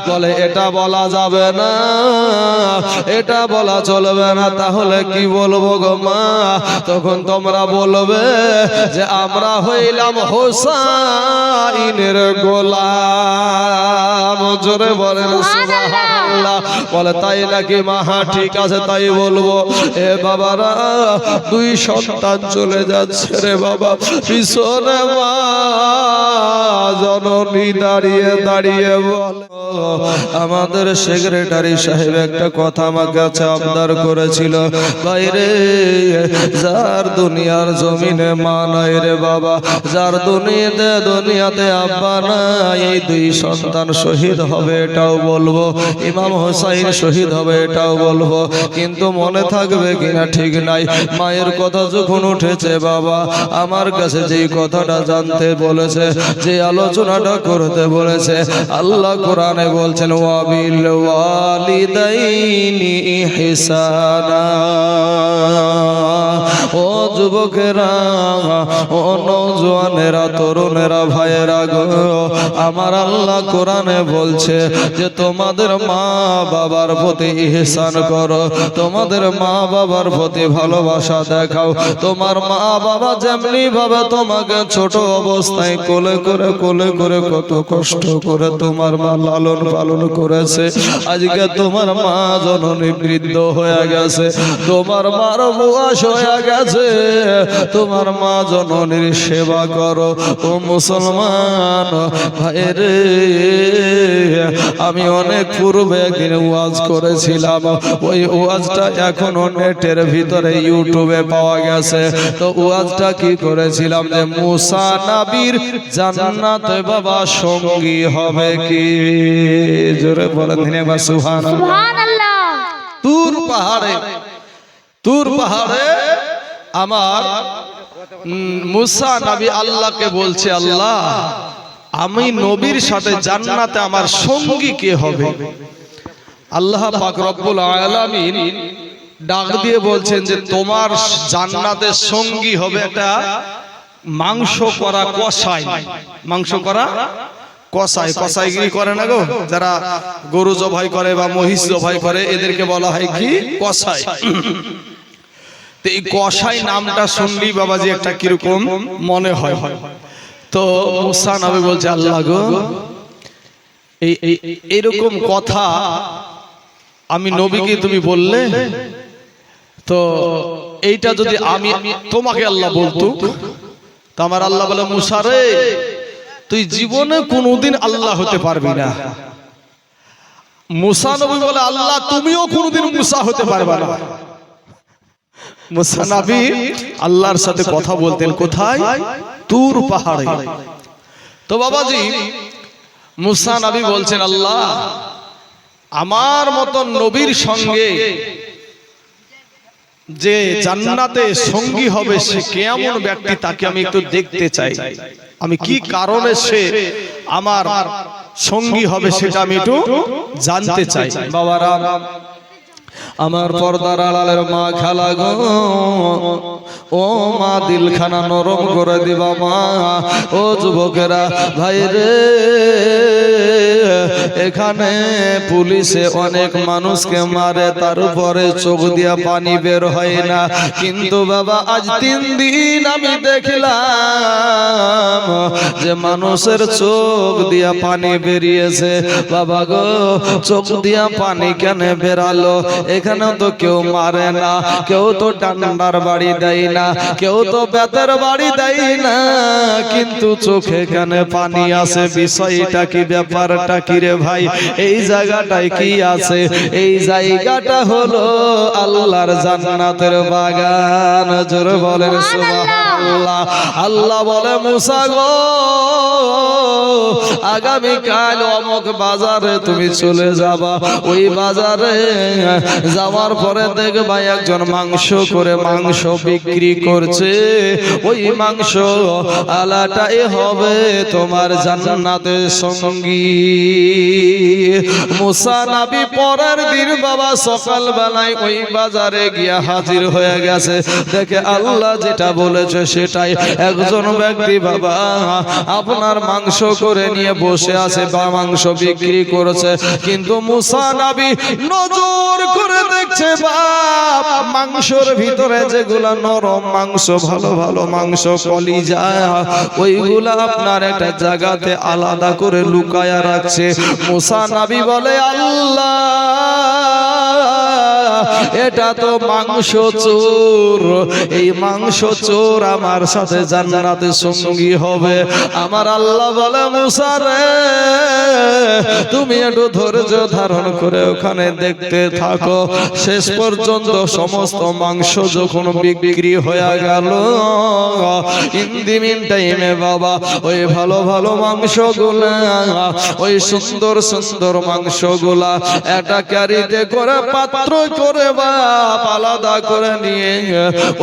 Speaker 1: বলে এটা বলা যাবে না, এটা বলা চলবে না। তাহলে কি বলবো গো মা? তখন তোমরা বলবে যে আমরা হইলাম হোসাইনের গোলাম। জোরে বলেন সুবহানাল্লাহ। বলে তাই নাকি মা? হ্যাঁ ঠিক আছে তাই বলবো। এ বাবারা দুই সন্তান চলে যাচ্ছে রে বাবা, পিছনে মা জননী দাঁড়িয়ে দাঁড়িয়ে বলে, আমাদের সেক্রেটারি সাহেব একটা কথা আমার কাছে আবদার করেছিল, বাইরে যার দুনিয়ার জমিনে মা নাই রে বাবা, যার দুনিয়াতে আব্বা নাই, এই দুই সন্তান শহীদ হবে এটাও বলবো, ইমাম হোসাইন শহীদ হবে এটাও বলবো, কিন্তু মনে থাকবে কিনা ঠিক নাই। মায়ের কথা যখন উঠেছে বাবা, আমার কাছে যেই কথাটা জানতে বলেছে, যে আলোচনাটা করতে বলেছে, আল্লাহ কোরআনে বলছেন ওয়াবিল ওয়ালিদাইনি ইহসানা। ও যুবকেরা, ও নওজোয়ানেরা, তরুণেরা, ভাইয়েরা গো, আমার আল্লাহ কোরআনে বলছে যে তোমাদের মা বাবার প্রতি ইহসান করো, তোমাদের মা বাবার প্রতি ভালোবাসা দেখাও। তোমার মা বাবা যেমনি ভাবে তোমাকে ছোট অবস্থায় কোলে করে কত কষ্ট করে তোমার মা লালন পালন করেছে, আজকে তোমার মা জননী বৃদ্ধ হয়ে গেছে, তোমার মার বয়স হয়ে গেছে, তোমার মা জননীর সেবা করো। ও মুসলমান ভাইরে, আমি অনেক পূর্বে একদিন ওয়াজ করেছিলাম, ওই ওয়াজটা এখনো নেটের ভিতরে ইউটিউবে পাওয়া গেছে। তো ওয়াজটা কি করেছিলাম, যে মুসা নবীর জান্নাতে বাবা সঙ্গী হবে কি? জোরে বলেন ধন্যবাদ সুবহানাল্লাহ। তুর পাহাড়ে আমার মুসা নবী আল্লাহকে বলছে, আল্লাহ আমি নবীর সাথে জান্নাতে আমার সঙ্গী কে হবে? আল্লাহ পাক রব্বুল আলামিন ডাক দিয়ে বলছেন যে তোমার জান্নাতের সঙ্গী হবে একটা মাংস করা কসাই। মাংস করা কসাই, কসাইগিরি করে না গো, যারা গরু জবাই করে বা মহিষ জবাই করে এদেরকে বলা হয় কি? কসাই। তো এই কসাই নামটা শুনলেই বাবাজি একটা কিরকম মনে হয়। তো মুসা নবী বলছে, আল্লাহ গো এইরকম কথা আমি নবীকে তুমি বললে, তো এইটা যদি আমি তোমাকে আল্লাহ বলতো, তো আমার আল্লাহ বলে, মুসা রে তুই জীবনে কোনোদিন আল্লাহ হতে পারবি না। মুসা নবী বলে, আল্লাহ তুমিও কোনোদিন মুসা হতে পারবে না। মুসা নবী আল্লাহর সাথে কথা বলতেন কোথায়? তুর পাহাড়ে। তো বাবাজি মুসা নবী বলছেন, আল্লাহ আমার মত নবীর সঙ্গে যে জান্নাতে সঙ্গী হবে সে কেমন ব্যক্তি তাকে আমি একটু দেখতে চাই, আমি কি কারণে সে আমার সঙ্গী হবে সেটা আমি একটু জানতে চাই। বাবারা আমার পর্দার আড়ালের মা খালা গো, ও মা দিলখানা নরম করে দিবা মা, ও যুবকেরা ভাই রে, এখানে পুলিশে অনেক মানুষকে মারে, তার উপরে চোখ দিয়া পানি বের হয় না, কিন্তু বাবা আজ 3 দিন আমি দেখলাম যে মানুষের চোখ দিয়া পানি বেরিয়েছে। বাবা গো, চোখ দিয়া পানি কেন বেরালো? এখানে তো কেউ মারে না, কেউ তো ডান্ডার বাড়ি দেয় না, কেউ তো বেতের বাড়ি দেয় না, কিন্তু চোখে কেন পানি আসে? বিষয়টা কি, ব্যাপারটা কি রে ভাই? এই জায়গাটায় কি আছে? এই জায়গাটা হলো আল্লাহর জান্নাতের বাগান। জোরে বলেন সুবহানাল্লাহ। আল্লাহ বলে মুসা গো, আগামীকাল অমুক বাজারে তুমি চলে যাবা, ওই বাজারে যাওয়ার পরে দেখবা একজন মাংস করে মাংস বিক্রি করছে, ওই মাংস আলাটাই হবে তোমার জান্নাতের সঙ্গী। মুসা নবী পরের দিন বাবা সকাল বেলায় ওই বাজারে গিয়া হাজির হয়ে গেছে, দেখে আল্লাহ যেটা বলেছে সেটাই। একজন ব্যক্তি বাবা আপনার মাংস করে নিয়ে বসে আছে বা মাংস বিক্রি করেছে, কিন্তু মুসা নবী নজর করে দেখছে বাপ মাংসর ভিতরে যেগুলা নরম মাংস, ভালো ভালো মাংস, কলিজা, ওইগুলা আপনার একটা জায়গাতে আলাদা করে লুকায়া রাখছে। মুসা নবী বলে আল্লাহ, এটা তো মাংস চোর, এই মাংস চোর আমার সাথে জান্নাতে সঙ্গী হবে। আমার আল্লাহ বলে মুসা রে, তুমি একটু ধৈর্য ধারণ করে ওখানে দেখতে থাকো, শেষ পর্যন্ত সমস্ত মাংস যখন বিক্রি হয়ে গেল, ইন দি মিন টাইমে বাবা ওই ভালো ভালো মাংসগুলা, ওই সুন্দর সুন্দর মাংসগুলা একটা ক্যারিতে করে পাত্র করে বাপ আলাদা করে নিয়ে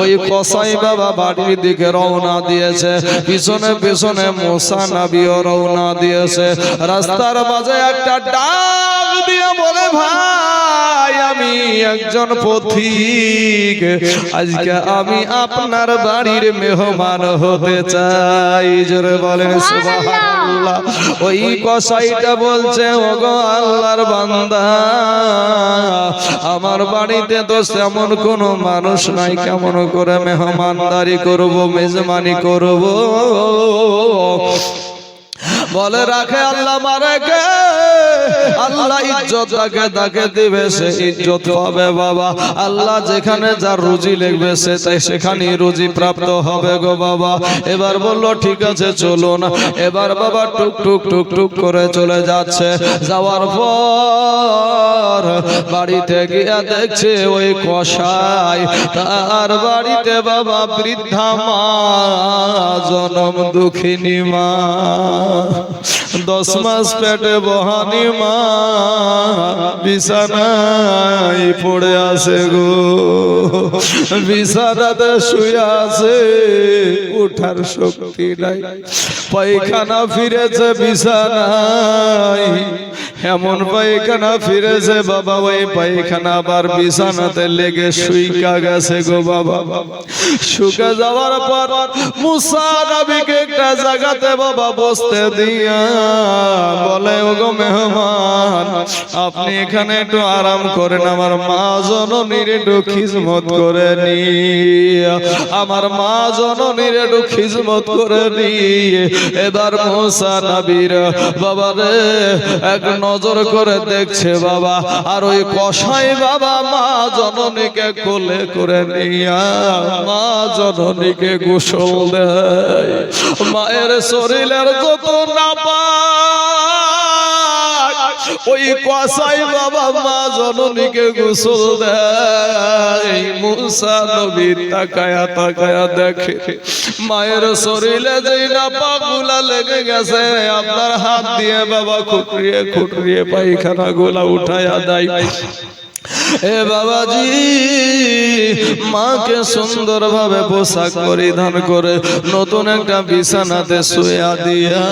Speaker 1: ওই কসাই বাবা বাড়ির দিকে রওনা দিয়েছে, পিছনে পিছনে মুসা নবীও রওনা দিয়েছে। রাস্তার মাঝে একটা ডাক দিয়ে বলে ভাই আমি একজন পথিক, আজকে আমি আপনার বাড়ির মেহমান হতে চাই। জোরে বলেন সুবহানাল্লাহ। ওই কসাইটা বলছে ওগো আল্লাহর বান্দা, আমার বাড়িতে তো তেমন কোনো মানুষ নাই, কেমন করে মেহমানদারি করব, মেজবানি করব? বলে রাখে আল্লাহ মারে কে, আল্লাহ ইজ্জত তাকে দিবে, সে ইজ্জত পাবে বাবা। আল্লাহ যেখানে যার রুজি লিখবে সে তাই সেখানেই রুজি প্রাপ্ত হবে গো বাবা। এবার বলল ঠিক আছে চলো না। এবার বাবা টুক টুক টুক টুক করে চলে যাচ্ছে, যাওয়ার পর বাড়িতে গিয়ে দেখছে ওই কসাই, তার বাড়িতে বাবা বৃদ্ধা মা, জনম দুঃখিনী মা, 10 মাস পেটে বহানি মা বিছানায় পড়ে আছে গো, বিছানাতে শুয়ে আছে, উঠার শক্তি নাই, পায়খানা ফিরেছে বিছানায়, এমন পায়খানা ফিরেছে বাবা, ওই পায়খানা আবার বিছানাতে লেগে শুইকা গেছে গো বাবা। শুকে যাওয়ার পর মুসা নবীকে একটা জায়গাতে বাবা বসতে দিয়া বলে ওগো মেহমান, আপনি এখানে একটু আরাম করেন, আমার মা জননীর একটু খিদমত করে নি, আমার মা জননীর একটু খিদমত করে নি। এবার মুসা নবীর বাবা রে এক নজর করে দেখছে বাবা, আর ওই কসাই বাবা মা জননীকে কোলে করে নিয়া মা জননীকে গোসল দেয়। মায়ের শরীরের যত নাপাক ওই কসাই বাবা মা জননীকে গোসল দেয়। মুসা নবী তাকায়া তাকায়া দেখে মায়ের শরীরে যেই নাপাক গুলা লেগে গেছে, আপনার হাত দিয়ে বাবা খুঁটরিয়ে খুঁটরিয়ে পায়খানা গুলা উঠায়া দেয়। এ বাবাজি মাকে সুন্দরভাবে পোশাক পরিধান করে নতুন একটা বিছানাতে শুয়া দিয়া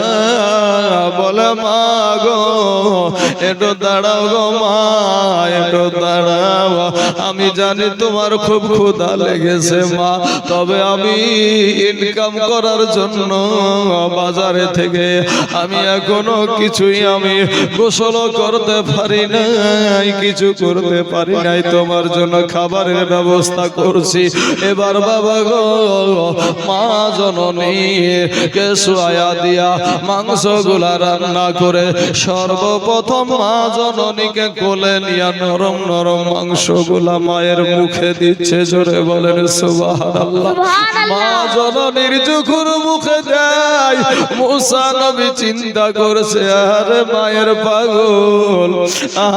Speaker 1: বলে মা গো একটু দাঁড়াও গো মা একটু দাঁড়াও, আমি জানি তোমার খুব ক্ষুধা লেগেছে মা, তবে আমি ইনকাম করার জন্য বাজারে থেকে আমি এখনো কিছুই আমি গোসল করতে পারি নাই, কিছু করতে পারি নাই, তোমার জন্য খাবারের ব্যবস্থা করছি। এবার বাবা গো মা জননী কে শুয়া দিয়া মাংসগুলা রান্না করে সর্বপ্রথম মা জননীকে কোলে নিয়ে নরম নরম মাংসগুলা মায়ের মুখে দিচ্ছে। জোরে বলেন সুবহানাল্লাহ। মা জননীর যখন মুখে দেয় মুসা নবী চিন্তা করছে আরে মায়ের পাগল,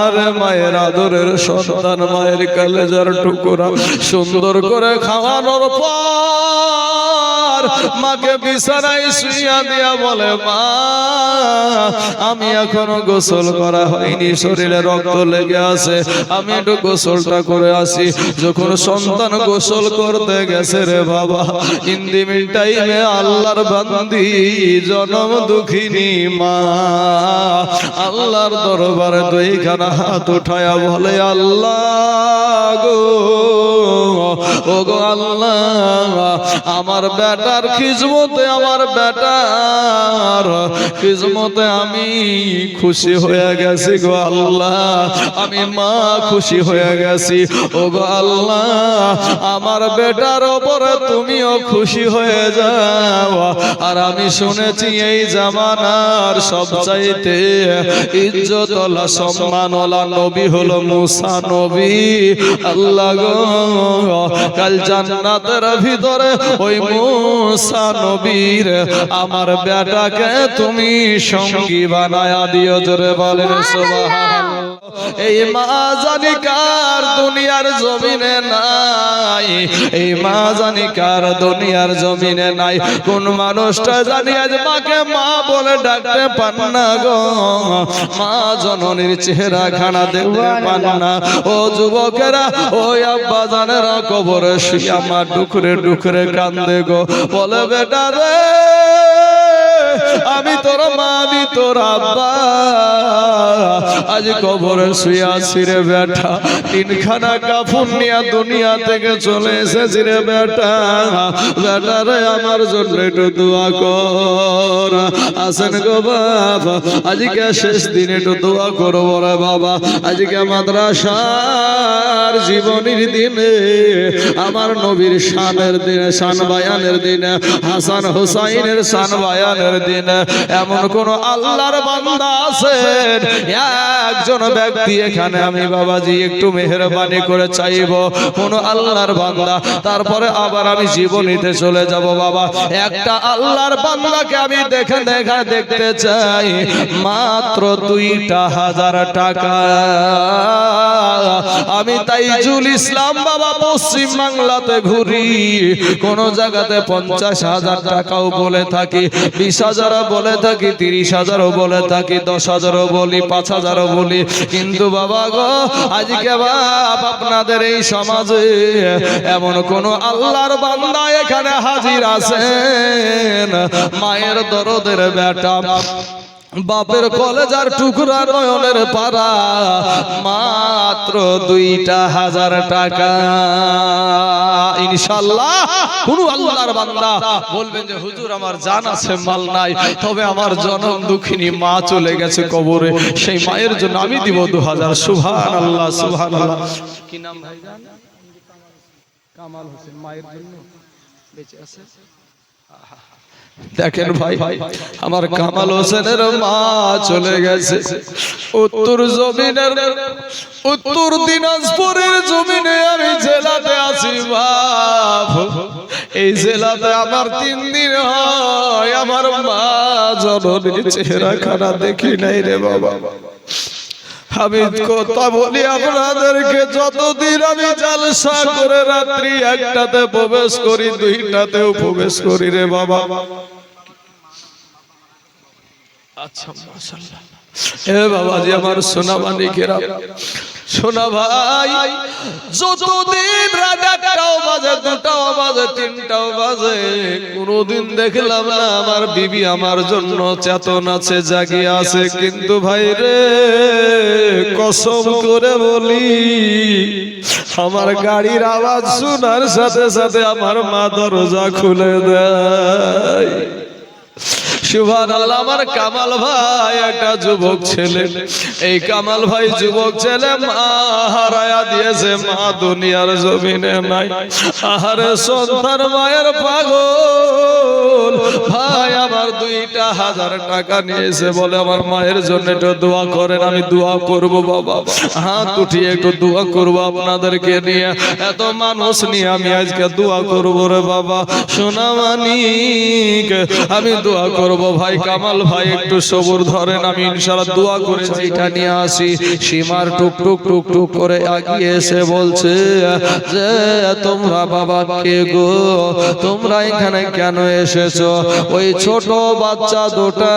Speaker 1: আরে মায়ের আদরের সন্তান, মায়ের কলেজার টুকরা সুন্দর করে খাওয়ানোর পর মাকে বিছানায় শুইয়া দিয়া বলে মা আমি এখনো গোসল করা হয়নি, শরীরে রক্ত লেগে আছে, আমি একটু গোসলটা করে আসি। যখন সন্তান গোসল করতে গেছে রে বাবা, ইন দি মিন টাইমে আল্লাহর বান্দি জনম দুঃখিনী মা আল্লাহর দরবারে দুইখানা হাত উঠায়া বলে আল্লাহ গো ও গো আল্লাহ, আমার বেটার খিজমতে, আমার বেটার খিজমতে আমি খুশি হয়ে গেছি গো আল্লাহ, আমি মা খুশি হয়ে গেছি। ও গো আল্লাহ আমার বেটার ওপরে তুমিও খুশি হয়ে যাও। আর আমি শুনেছি এই জামানার সবচাইতে ইজ্জতওয়ালা সম্মানওয়ালা নবী হলো মুসা নবী। আল্লাহ গো কাল জান্নাতের ভিতরে ওই মুসা নবীর আমার বেটাকে তুমি সঙ্গী বানায়া দিও। জোরে বলেন সুবহানাল্লাহ। এই মা জানি কার দুনিয়ার জমিনে নাই, এই মা জানি কার দুনিয়ার জমিনে নাই। কোন মানুষটা জানি আজ মাকে মা বলে ডাকতে পান না গো, মা জননীর চেহারা খানা দেখতে পান না। ও যুবকেরা, ও আব্বা জানেরা কবরে শুইয়া মা ডুকরে ডুকরে কান্দে গো, বলে বেটা রে আমি তোর মা, আমি তোর আব্বা, আজ কবরে শুয়ে আছি রে বেটা, তিনখানা কাফন নিয়ে দুনিয়া থেকে চলে এসেছি রে বেটা। বেটা রে আমার জন্য একটু দোয়া কর। আসেন গো বাবা, আজকে শেষ দিন একটু দোয়া করবো রে বাবা। আজকে মাদ্রাসার জীবনীর দিনে, আমার নবীর শানের দিনে, শান বায়ানের দিনে, হাসান হুসাইনের শান বায়ানের দিনে এমন কোন আল্লাহর বান্দা আছেন? একজন ব্যক্তি এখানে আমি বাবাজি একটু মেহেরবানি করে চাইবো, কোন আল্লাহর বান্দা, তারপরে আবার আমি জীবনীতে চলে যাব বাবা। একটা আল্লাহর বান্দাকে আমি দেখতে চাই, মাত্র 2,000 টাকা। আমি তাইজুল ইসলাম বাবা পশ্চিম বাংলাতে ঘুরি, কোন জায়গাতে 50,000 টাকাও বলে থাকি, 20,000 বলে থাকি, 30,000 বলে থাকি, 10,000 বলি, 5,000 বলি। কিন্তু বাবা গো আজকে বাপ আপনাদের এই সমাজে এমন কোন আল্লাহর বান্দা এখানে হাজির আছেন, মায়ের দরদের বেটা, বাপের কলেজার টুকরা, নয়নের পারা, মাত্র 2,000 টাকা। ইনশাআল্লাহ কোন আল্লাহর বান্দা বলবেন যে হুজুর আমার জান আছে মাল নাই, তবে আমার জনম দুঃখিনী মা চলে গেছে কবরে, সেই মায়ের জন্য আমি দিব 2,000। সুবহানাল্লাহ সুবহানাল্লাহ। কি নাম ভাইজান? কামাল হোসেন। মায়ের জন্য বেঁচে আছে। দেখেন ভাই, আমার কামাল হোসেনের মা চলে গেছে উত্তর জমিনের, উত্তর দিনাজপুরের জমিনে। আমি জেলাতে আছি বাপ, এই জেলাতে আমার 3 দিন হয়, আমার মা জননীর চেহারা খানা দেখি নাই রে বাবা। আমি কথা বলি আপনাদেরকে, যতদিন আমি জালসা করে রাত্রি 1টাতে প্রবেশ করি, 2টাতেও প্রবেশ করি রে বাবা। আচ্ছা মাশাআল্লাহ। এ বাবাজি আমার সোনা মানিকেরা, সোনা ভাই, যতদিন রাত 1টাও বাজে, 2টাও বাজে, 3টাও বাজে, কোনদিন দেখলাম না আমার বিবি আমার জন্য চেতন আছে, জাগিয়ে আছে। কিন্তু ভাই রে, কসম করে বলি, আমার গাড়ির আওয়াজ শোনার সাথে সাথে আমার মা দরজা খুলে দেয়। সুবহানাল্লাহ। আমার কামাল ভাই একটা যুবক ছেলে, এই কামাল ভাই যুবক ছেলে মা হারায়া দিয়েছে, মা দুনিয়ার জমিনে নাই। আহারে সন্তান মায়ের পাগল ভাই আমার 2,000 টাকা নিয়েছে, বলে আমার মায়ের জন্য একটু দোয়া করেন। আমি দোয়া করব বাবা, হাত উঠিয়ে একটু দোয়া করব আপনাদেরকে নিয়ে, এত মানুষ নিয়ে আমি আজকে দোয়া করব রে বাবা। সোনা মানিক আমি দোয়া করব ভাই। কামাল ভাই একটু সবুর ধরেন, আমি ইনশাআল্লাহ দোয়া করেছি এটা নিয়ে আসি। সীমার টুক টুক টুক টুক করে আগিয়ে এসে বলছে যে তোমরা বাবা কে গো, তোমরা এখানে কেন এসেছো? ওই ছোট বাচ্চা দুটা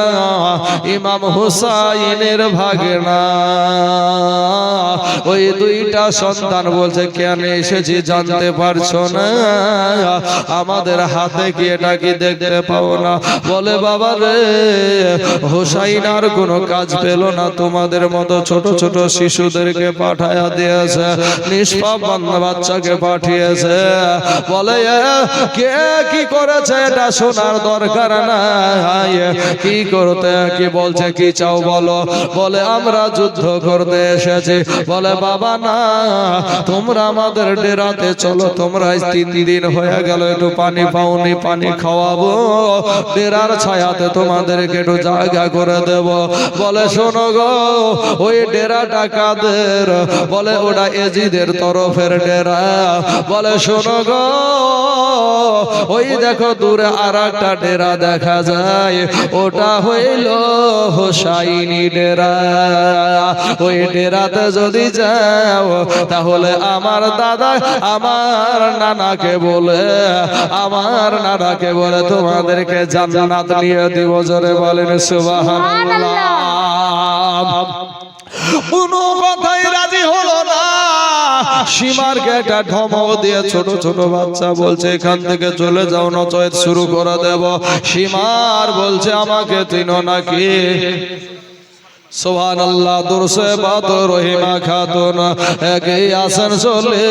Speaker 1: ইমাম হুসাইনের ভাগনা, ওই 2টা সন্তান বলছে কেন এসেছি জানতে পারছো না? আমাদের হাতে কি এটা কি দেখতে পাও না? বলে বাবা রে, হুসাইন আর কোনো কাজ পেল না, তোমাদের মতো ছোট ছোট শিশুদেরকে পাঠায়া দিয়েছে, নিষ্পাপ বাচ্চাকে পাঠিয়েছে। বলে কে কি করেছে এটা শোনার দরকার নাই, কি করতে কি বলছে, কি চাও বলো? বলে আমরা যুদ্ধ করতে এসেছি। বলে বাবা না, তোমরা আমাদের ডেরাতে চলো, তোমরা 3 দিন হয়ে গেল একটু পানি পাওনি, পানি খাওয়াবো, ডেরার ছায়াতে তোমাদেরকে একটু জায়গা করে দেব। বলে শোনো গো, ওই ডেরাটা কাদের? বলে ওটা এজিদের তরফের ডেরা। বলে শোনো গো, ওই দেখো দূরে আরেকটা ডেরা দেখা যায়, ওটা হইল হুসাইনি ডেরা। ওই ডেরাতে যদি যাও তাহলে আমার দাদা আমার নানাকে বলে, আমার নানাকে বলে তোমাদেরকে জান্নাত নিয়ে দিব। জোরে বলেন সুবহানাল্লাহ। কোনো কথাই রাজি হলো না। সীমারকে একটা ধমক দিয়ে ছোট ছোট বাচ্চা বলছে এখান থেকে চলে যাও, নচেত শুরু করে দেব। সীমার বলছে আমাকে চিনো নাকি? সুবহানাল্লাহ। দুরসে বাত রহিমা খাতুন একে আসন চলে,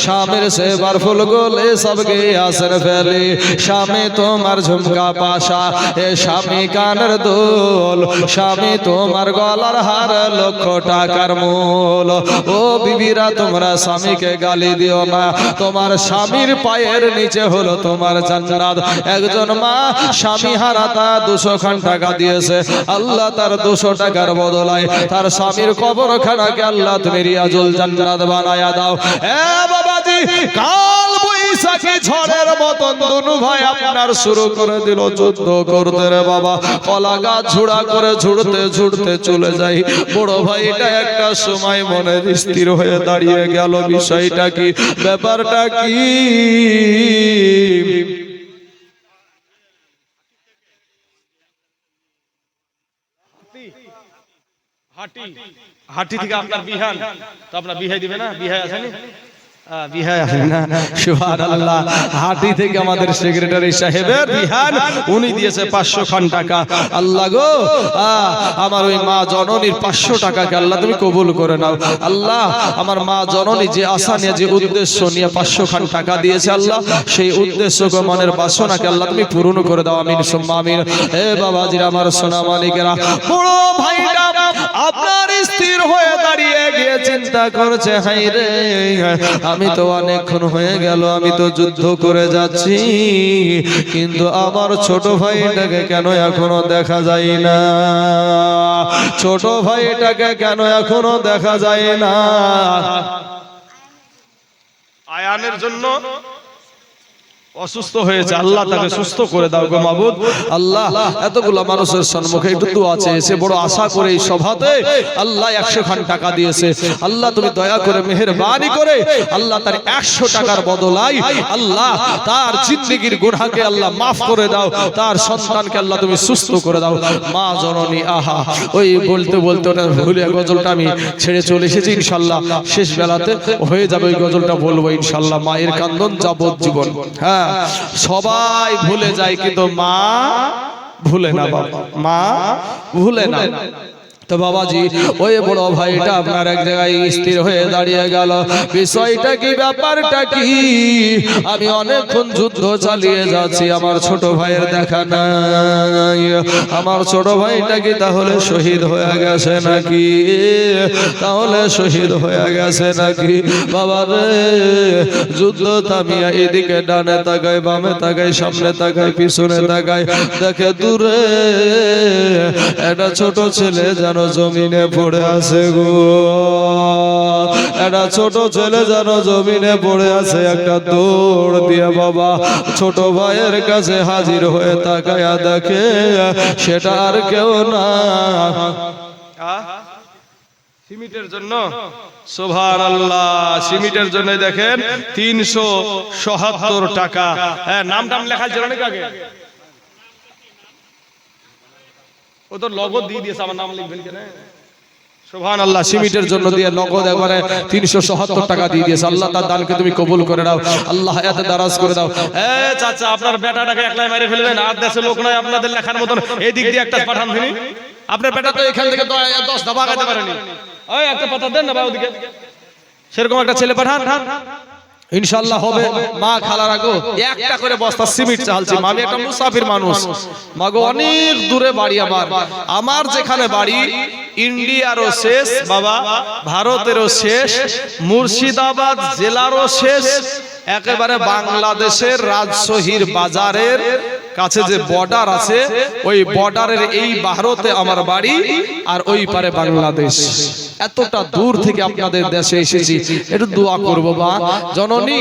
Speaker 1: শামের সে বারফুল গোলে সবকে আসন ফেলে। শামে তোমার ঝুমকা পাশা, এ স্বামী কানের দোল, স্বামী তোমার গলার হার, 1,00,000 টাকার মূল। ও বিবিরা তোমরা স্বামীকে গালি দিও না, তোমার স্বামীর পায়ের নিচে হলো তোমার জান্নাত। একজন মা স্বামী হারাতা 200 খান টাকা দিয়েছে, আল্লাহ তার 200 টাকার বদলায় তার স্বামীর কবরখানাকে আল্লাহ তুমি রিয়াজুল জান্নাত বানায়া দাও। এ বাবাজি, কাল বৈশাখী ঝড়ের মতন দুনু ভাই আপনার শুরু করে দিল যুদ্ধ করতে রে বাবা। কলা গাছ ঝুড়া করে ঝুড়তে ঝুড়তে চলে যাই। বড় ভাইটা একটা সময় মনে স্থির হয়ে দাঁড়িয়ে গেল, বিষয়টা কি, ব্যাপারটা কি? হাটি থেকে আপনার বিহান, তো আপনার বিহাই দিবে না? বিহাই আসেনি? হাটি থেকে আমাদের সেক্রেটারি সাহেবের বিহান, উনি দিয়েছে 500 খান টাকা। আল্লাহ গো, আমার ওই মা জননীর 500 টাকাকে আল্লাহ তুমি কবুল করে নাও। আল্লাহ আমার মা জননী যে আশা নিয়ে, যে উদ্দেশ্য নিয়ে 500 খান টাকা দিয়েছে, আল্লাহ সেই উদ্দেশ্যকে মনের বাসনাকে আল্লাহ তুমি পূরণ করে দাও। আমিন সুম্মা আমিন। হে বাবাজিরা আমার সোনা মানিকেরা, বড় ভাইরা আপনার স্থির হয়ে দাঁড়িয়ে গিয়ে চিন্তা করছে, হাই রে, আমি তো অনেকক্ষণ হয়ে গেল, আমি তো যুদ্ধ করে যাচ্ছি, কিন্তু আমার ছোট ভাইটাকে কেন এখনো দেখা যায় না? ছোট ভাইটাকে কেন এখনো দেখা যায় না? আয়ানের জন্য অসুস্থ হয়েছে, আল্লাহ তাকে সুস্থ করে দাও গো মাবুদ। আল্লাহ এতগুলো মানুষের সম্মুখে একটু দোয়া চেয়েছে, বড় আশা করে এই সভাতে আল্লাহ 100 খান টাকা দিয়েছে। আল্লাহ তুমি দয়া করে মেহেরবানি করে আল্লাহ তার 100 টাকার বদলাই আল্লাহ তার জিন্দেগীর গুনাহকে আল্লাহ মাফ করে দাও, তার সন্তানকে আল্লাহ তুমি সুস্থ করে দাও। মা জননী আহা, ওই বলতে বলতে ওটা ভুলে গজলটা আমি ছেড়ে চলে এসেছি। ইনশাআল্লাহ শেষ বেলাতে হয়ে যাবে ওই গজলটা বলবো ইনশাআল্লাহ। মায়ের কান্দন যাবজ্জীবন। হ্যাঁ, সবাই ভুলে যায় কিন্তু মা ভুলে না, বাবা মা ভুলে না। তো বাবাজি ওই বড় ভাইটা আপনার এক জায়গায় স্থির হয়ে দাঁড়িয়ে গেল, বিষয়টা কি, ব্যাপারটা কি? আমি অনেকক্ষণ যুদ্ধ চালিয়ে যাচ্ছি, আমার ছোট ভাইয়ের দেখা নাই। আমার ছোট ভাইটা কি তাহলে শহীদ হয়ে গেছে নাকি? তাহলে শহীদ হয়ে গেছে নাকি? বাবা রে, যুদ্ধ থামিয়া এদিকে ডানে তাকায়, বামে তাকায়, সামনে তাকায়, পিছনে তাকায়, দেখে দূরে একটা ছোট ছেলে যেন জমিনে পড়ে আছে গো। একটা ছোট ছেলে যেন জমিনে পড়ে আছে, একটা দৌড় দিয়ে বাবা ছোট ভাইয়ের কাছে হাজির হয়ে তাকায়া দেখে সেটা আর কেউ না, সিমেন্টের জন্য। সুবহানাল্লাহ, সিমেন্টের জন্য দেখেন 377 টাকা। হ্যাঁ, নাম টাম লেখা ছিল অনেক আগে, ও তো নগদ দিয়ে দিয়েছে, আমার নাম লিখবেন কেন? সুবহানাল্লাহ, সিমেন্টের জন্য দিয়ে নগদ একবারে 377 টাকা দিয়ে দিয়েছে। আল্লাহ তার দানকে তুমি কবুল করে দাও, আল্লাহ হায়াতে দারাজ করে দাও। চাচা, আপনার বেটাটাকে একলাই মেরে ফেলবেন, আর দেশের লোক নয় আপনাদের লেখার মতন এই দিক দিয়ে একটা পাঠান দিনি। আপনার বেটা তো এখান থেকে 10 দাবা খাইতে পারেনি, ওই একটা পাতা দেন না ভাই ওদিকে, সেরকম একটা ছেলে পাঠান, ইনশাআল্লাহ হবে। মা খালা রাখো, একটা করে বস্তা সিমেন্ট চালছি। আমি একটা মুসাফির মানুষ, মাগো অনেক দূরে বাড়ি আমার। আমার যেখানে বাড়ি ইন্ডিয়ারও শেষ বাবা, ভারতেরও শেষ, মুর্শিদাবাদ জেলারও শেষ, একেবারে বাংলাদেশের রাজশাহীর বাজারের কাছে যে বর্ডার আছে, ওই বর্ডারের এই ভারতে আমার বাড়ি, আর ওই পারে বাংলাদেশ। এতটা দূর থেকে আপনাদের দেশে এসেছি, একটু দোয়া করবো মা জননী।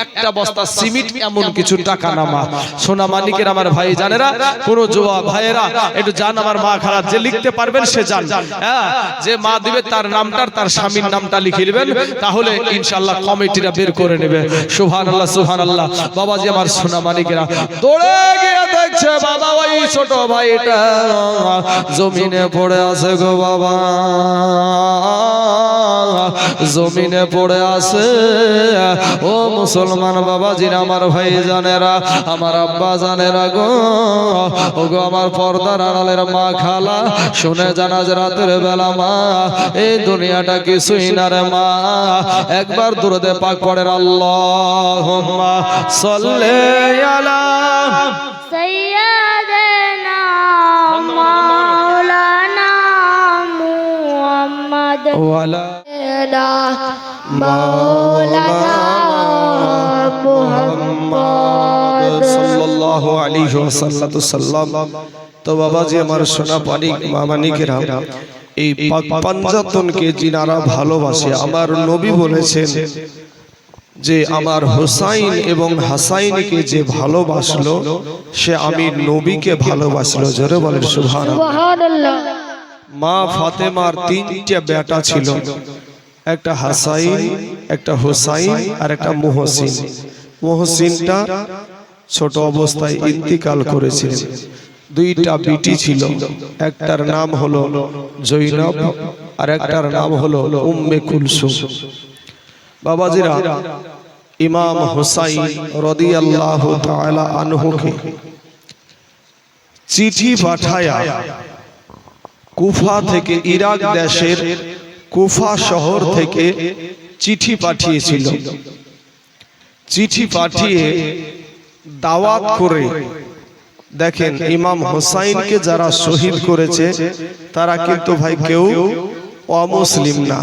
Speaker 1: একটা বস্তা সিমেন্ট এমন কিছু টাকা না মা। সোনা মানিকের আমার ভাই জানেরা, কোন যুবা ভাইয়েরা একটু যান, আমার মা খারাপ যে লিখতে পারবেন সে যান। হ্যাঁ, যে মা দিবে তার নামটার তার স্বামীর নামটা লিখে নেবেন, তাহলে ইনশাআল্লাহ কমিটিরা বের করে নেবে। সুবহানাল্লাহ, সুবহানাল্লাহ। বাবাজি আমার সোনা মানিকেরা দৌড়ে গিয়ে দেখছে বাবা ওই ছোট ভাইটা জমিনে পড়ে আছে গো বাবা, জমিনে পড়ে আছে। ও মুসলমান বাবাজিরা, আমার ভাই জানেরা, আমার আব্বা জানেরা গো, ও গো আমার পর্দার আড়ালের মা খালা, শুনে জানাজ রাতের বেলা মা, এই দুনিয়াটা কিছুই না রে মা। একবার দুরুদে পাক পড়েন, আল্লাহুম্মা সাল্লি আলা সাইয়্যিদিনা মাওলানা মুহাম্মদ ওয়ালা মাওলানা মুহাম্মদ সাল্লাল্লাহু আলাইহি ওয়াসাল্লাম। তো বাবাজি আমার সোনা মানিকেরা, এই পাঞ্জাতনকে যিনারা ভালোবাসে, আমার নবী বলেছেন যে আমার হুসাইন এবং হাসাইনকে যে ভালোবাসলো সে আমি নবীকে ভালোবাসলো। জোরে বলেন সুবহানাল্লাহ। মা ফাতেমার 3টা বেটা ছিল, একটা হাসাইন, একটা হুসাইন আর একটা মুহসিন। মুহসিনটা ছোট অবস্থায় ইন্তিকাল করেছিলেন। 2টা বিটি ছিল, একটার নাম হলো জৈনব আর একটার নাম হলো উম্মে কুলসুম। বাবাজিরা, ইমাম হুসাইন রাদিয়াল্লাহু তাআলা আনহুকে চিঠি পাঠায়া কুফা থেকে, ইরাক দেশের কুফা শহর থেকে চিঠি পাঠিয়েছিল। চিঠি পাঠিয়ে দাওয়াত করে, দেখেন ইমাম হুসাইনকে যারা শহীদ করেছে তারা কিন্তু ভাই কেউ অমুসলিম না,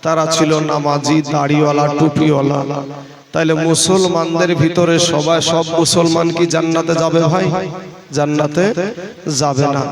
Speaker 1: তারা ছিল নামাজি, দাড়িওয়ালা, টুপিওয়ালা। তাইলে মুসলমানদের ভিতরে সব মুসলমান কি জান্নাতে যাবে ভাই? জান্নাতে যাবে না।